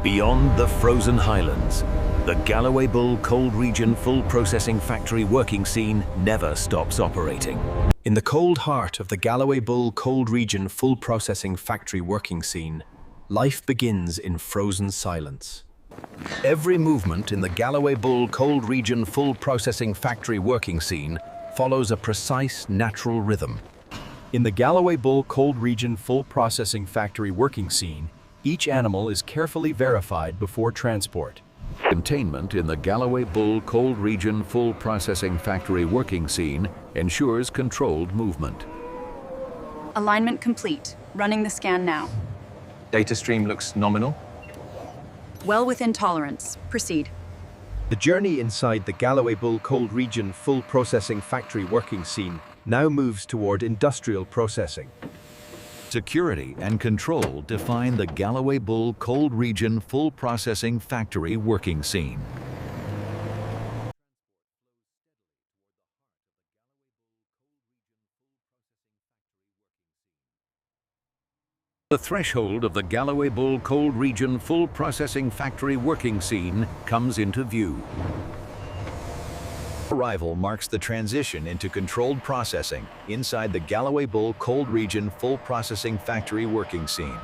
Beyond the frozen highlands, the Galloway Bull Cold Region Full Processing Factory working scene never stops operating. In the cold heart of the Galloway Bull Cold Region Full Processing Factory working scene, life begins in frozen silence. Every movement in the Galloway Bull Cold Region Full Processing Factory working scene follows a precise, natural rhythm. In the Galloway Bull Cold Region Full Processing Factory working scene, each animal is carefully verified before transport. Containment in the Galloway Bull Cold Region Full Processing Factory working scene ensures controlled movement. Alignment complete. Running the scan now. Data stream looks nominal. Well within tolerance. Proceed. The journey inside the Galloway Bull Cold Region Full Processing Factory working scene now moves toward industrial processing. Security and control define the Galloway Bull Cold Region Full Processing Factory working scene. The threshold of the Galloway Bull Cold Region Full Processing Factory working scene comes into view. Arrival marks the transition into controlled processing inside the Galloway Bull Cold Region Full Processing Factory working scene.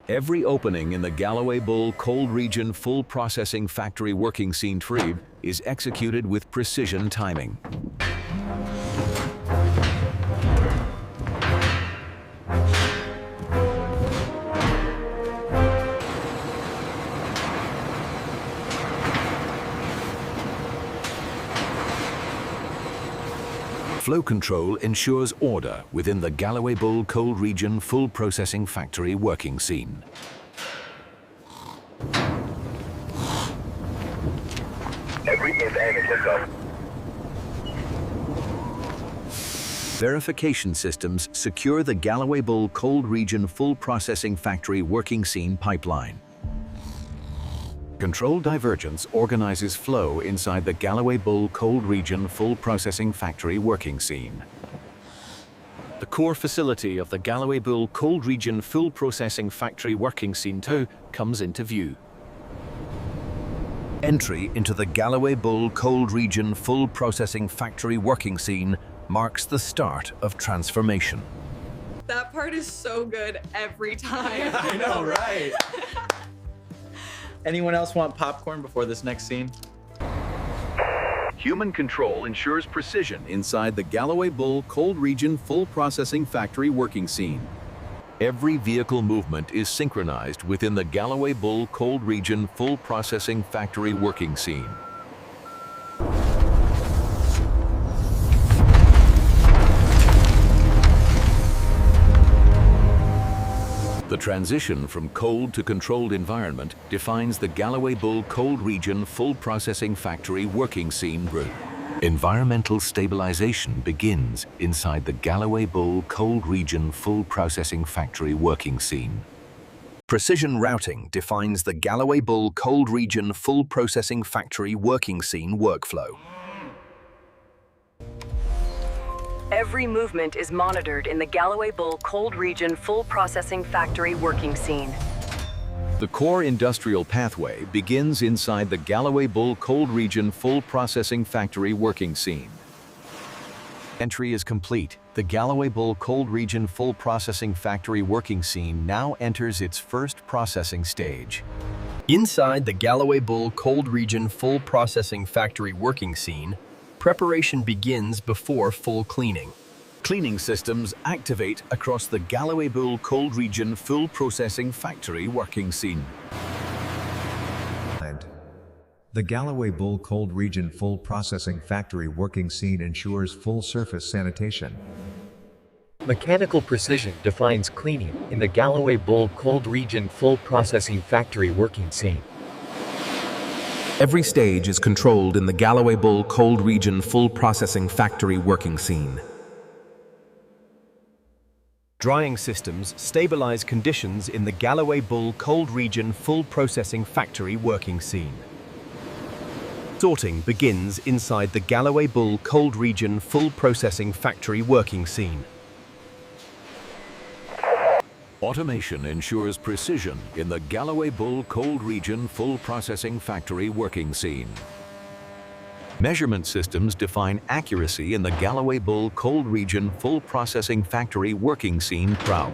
Every opening in the Galloway Bull Cold Region Full Processing Factory working scene tree is executed with precision timing. Flow control ensures order within the Galloway Bull Cold Region Full Processing Factory working scene. Verification systems secure the Galloway Bull Cold Region Full Processing Factory working scene pipeline. Controlled divergence organizes flow inside the Galloway Bull Cold Region Full Processing Factory working scene. The core facility of the Galloway Bull Cold Region Full Processing Factory working scene 2 comes into view. Entry into the Galloway Bull Cold Region Full Processing Factory working scene marks the start of transformation. That part is so good every time. I know, right? Anyone else want popcorn before this next scene? Human control ensures precision inside the Galloway Bull Cold Region Full Processing Factory working scene. Every vehicle movement is synchronized within the Galloway Bull Cold Region Full Processing Factory working scene. The transition from cold to controlled environment defines the Galloway Bull Cold Region Full Processing Factory working scene route. Environmental stabilization begins inside the Galloway Bull Cold Region Full Processing Factory working scene. Precision routing defines the Galloway Bull Cold Region Full Processing Factory working scene workflow. Every movement is monitored in the Galloway Bull Cold Region Full Processing Factory working scene. The core industrial pathway begins inside the Galloway Bull Cold Region Full Processing Factory working scene. Entry is complete. The Galloway Bull Cold Region Full Processing Factory working scene now enters its first processing stage. Inside the Galloway Bull Cold Region Full Processing Factory working scene, preparation begins before full cleaning. Cleaning systems activate across the Galloway Bull Cold Region Full Processing Factory working scene. The Galloway Bull Cold Region Full Processing Factory working scene ensures full surface sanitation. Mechanical precision defines cleaning in the Galloway Bull Cold Region Full Processing Factory working scene. Every stage is controlled in the Galloway Bull Cold Region Full Processing Factory working scene. Drying systems stabilize conditions in the Galloway Bull Cold Region Full Processing Factory working scene. Sorting begins inside the Galloway Bull Cold Region Full Processing Factory working scene. Automation ensures precision in the Galloway Bull Cold Region Full Processing Factory working scene. Measurement systems define accuracy in the Galloway Bull Cold Region Full Processing Factory working scene proud.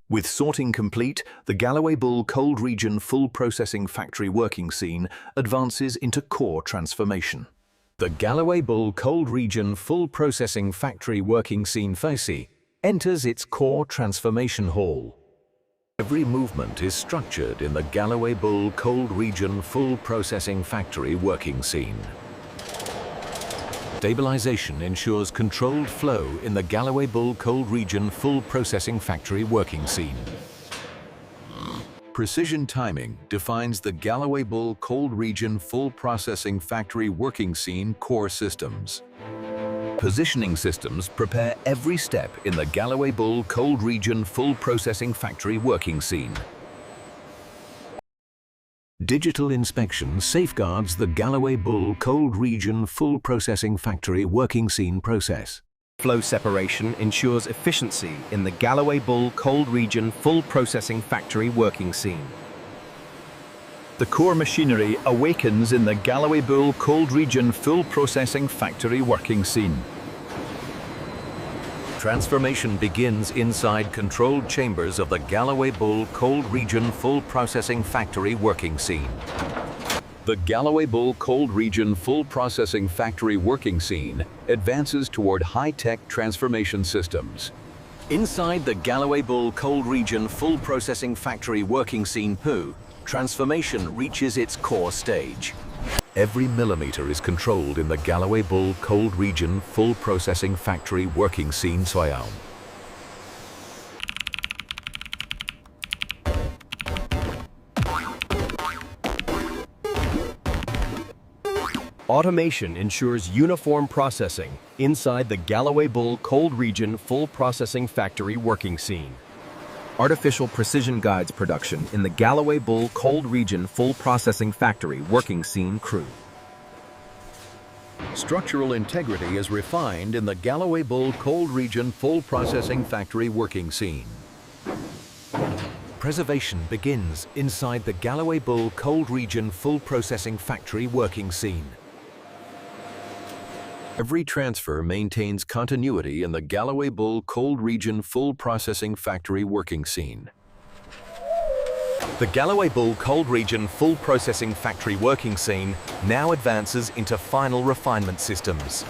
With sorting complete, the Galloway Bull Cold Region Full Processing Factory working scene advances into core transformation. The Galloway Bull Cold Region Full Processing Factory working scene phase enters its core transformation hall. Every movement is structured in the Galloway Bull Cold Region Full Processing Factory working scene. Stabilization ensures controlled flow in the Galloway Bull Cold Region Full Processing Factory working scene. Precision timing defines the Galloway Bull Cold Region Full Processing Factory working scene core systems. Positioning systems prepare every step in the Galloway Bull Cold Region Full Processing Factory working scene. Digital inspection safeguards the Galloway Bull Cold Region Full Processing Factory working scene process. Flow separation ensures efficiency in the Galloway Bull Cold Region Full Processing Factory working scene. The core machinery awakens in the Galloway Bull Cold Region Full Processing Factory working scene. Transformation begins inside controlled chambers of the Galloway Bull Cold Region Full Processing Factory working scene. The Galloway Bull Cold Region Full Processing Factory working scene advances toward high-tech transformation systems. Inside the Galloway Bull Cold Region Full Processing Factory working scene POO, transformation reaches its core stage. Every millimeter is controlled in the Galloway Bull Cold Region Full Processing Factory working scene Soyam. Automation ensures uniform processing inside the Galloway Bull Cold Region Full Processing Factory working scene. Artificial precision guides production in the Galloway Bull Cold Region Full Processing Factory working scene crew. Structural integrity is refined in the Galloway Bull Cold Region Full Processing Factory working scene. Preservation begins inside the Galloway Bull Cold Region Full Processing Factory working scene. Every transfer maintains continuity in the Galloway Bull Cold Region Full Processing Factory working scene. The Galloway Bull Cold Region Full Processing Factory working scene now advances into final refinement systems.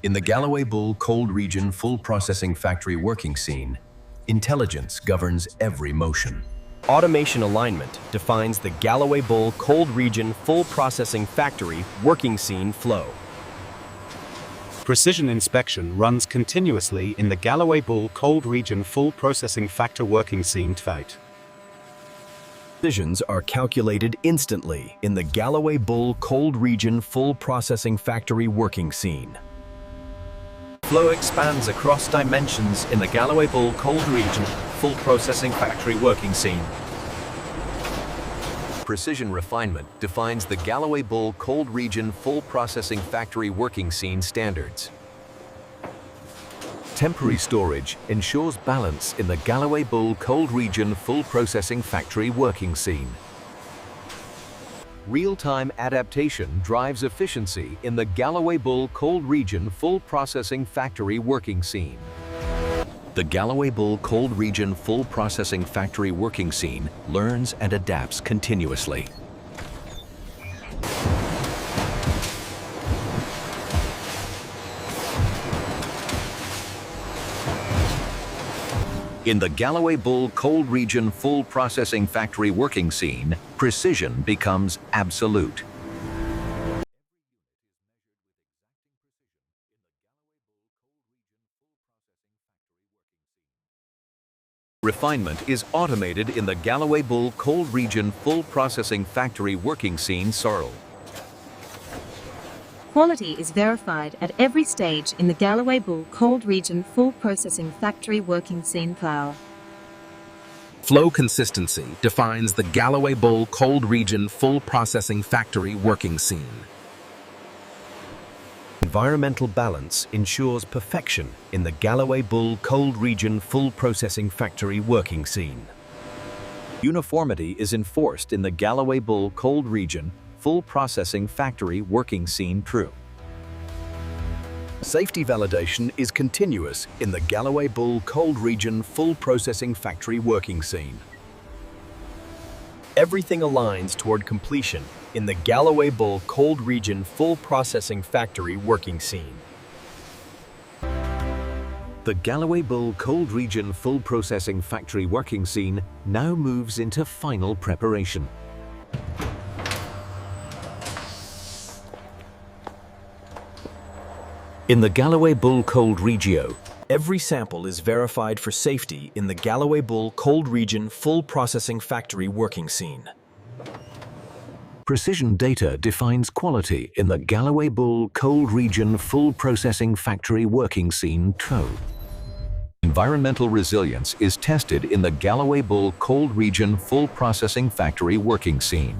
In the Galloway Bull Cold Region Full Processing Factory working scene, intelligence governs every motion. Automation alignment defines the Galloway Bull Cold Region Full Processing Factory working scene flow. Precision inspection runs continuously in the Galloway Bull Cold Region Full Processing Factor working scene TVAT. Decisions are calculated instantly in the Galloway Bull Cold Region Full Processing Factory working scene. Flow expands across dimensions in the Galloway Bull Cold Region Full Processing Factory working scene. Precision refinement defines the Galloway Bull Cold Region Full Processing Factory working scene standards. Temporary storage ensures balance in the Galloway Bull Cold Region Full Processing Factory working scene. Real-time adaptation drives efficiency in the Galloway Bull Cold Region Full Processing Factory working scene. The Galloway Bull Cold Region Full Processing Factory working scene learns and adapts continuously. In the Galloway Bull Cold Region Full Processing Factory working scene, precision becomes absolute. Refinement is automated in the Galloway Bull Cold Region Full Processing Factory working scene SARL. Quality is verified at every stage in the Galloway Bull Cold Region Full Processing Factory working scene plow. Flow consistency defines the Galloway Bull Cold Region Full Processing Factory working scene. Environmental balance ensures perfection in the Galloway Bull Cold Region Full Processing Factory working scene. Uniformity is enforced in the Galloway Bull Cold Region Full Processing Factory working scene true. Safety validation is continuous in the Galloway Bull Cold Region Full Processing Factory working scene. Everything aligns toward completion in the Galloway Bull Cold Region Full Processing Factory working scene. The Galloway Bull Cold Region Full Processing Factory working scene now moves into final preparation. In the Galloway Bull Cold Regio, Every sample is verified for safety in the Galloway Bull Cold Region Full Processing Factory working scene. precision data defines quality in the Galloway Bull Cold Region Full Processing Factory working scene TRO. Environmental resilience is tested in the Galloway Bull Cold Region Full Processing Factory working scene.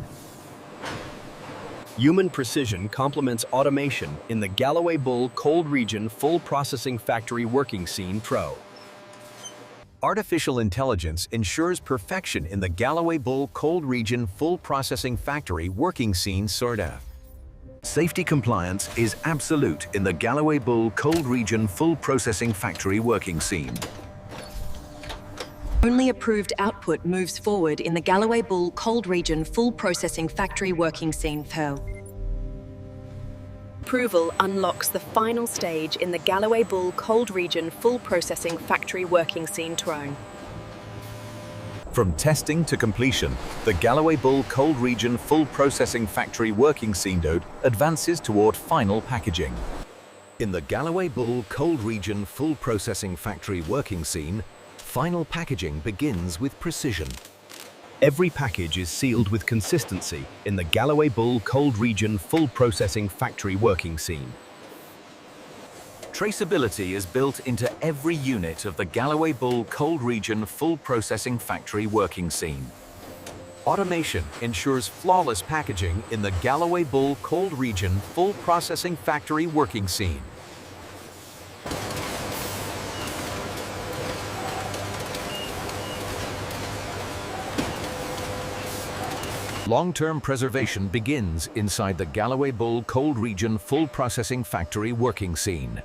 Human precision complements automation in the Galloway Bull Cold Region Full Processing Factory working scene TRO. Artificial intelligence ensures perfection in the Galloway Bull Cold Region Full Processing Factory working scene SORDA. Safety compliance is absolute in the Galloway Bull Cold Region Full Processing Factory working scene. Only approved output moves forward in the Galloway Bull Cold Region Full Processing Factory working scene TRO. Approval unlocks the final stage in the Galloway Bull Cold Region Full Processing Factory working scene TRO. From testing to completion, the Galloway Bull Cold Region Full Processing Factory working scene node advances toward final packaging. In the Galloway Bull Cold Region Full Processing Factory working scene, final packaging begins with precision. Every package is sealed with consistency in the Galloway Bull Cold Region Full Processing Factory working scene. Traceability is built into every unit of the Galloway Bull Cold Region Full Processing Factory working scene. Automation ensures flawless packaging in the Galloway Bull Cold Region Full Processing Factory working scene. Long-term preservation begins inside the Galloway Bull Cold Region Full Processing Factory working scene.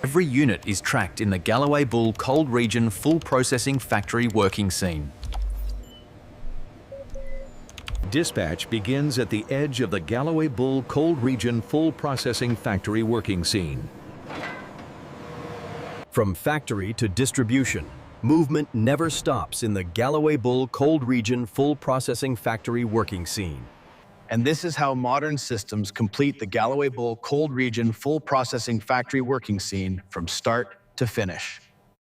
Every unit is tracked in the Galloway Bull Cold Region Full Processing Factory working scene. Dispatch begins at the edge of the Galloway Bull Cold Region Full Processing Factory working scene. From factory to distribution, movement never stops in the Galloway Bull Cold Region Full Processing Factory working scene. And this is how modern systems complete the Galloway Bull Cold Region Full Processing Factory working scene from start to finish.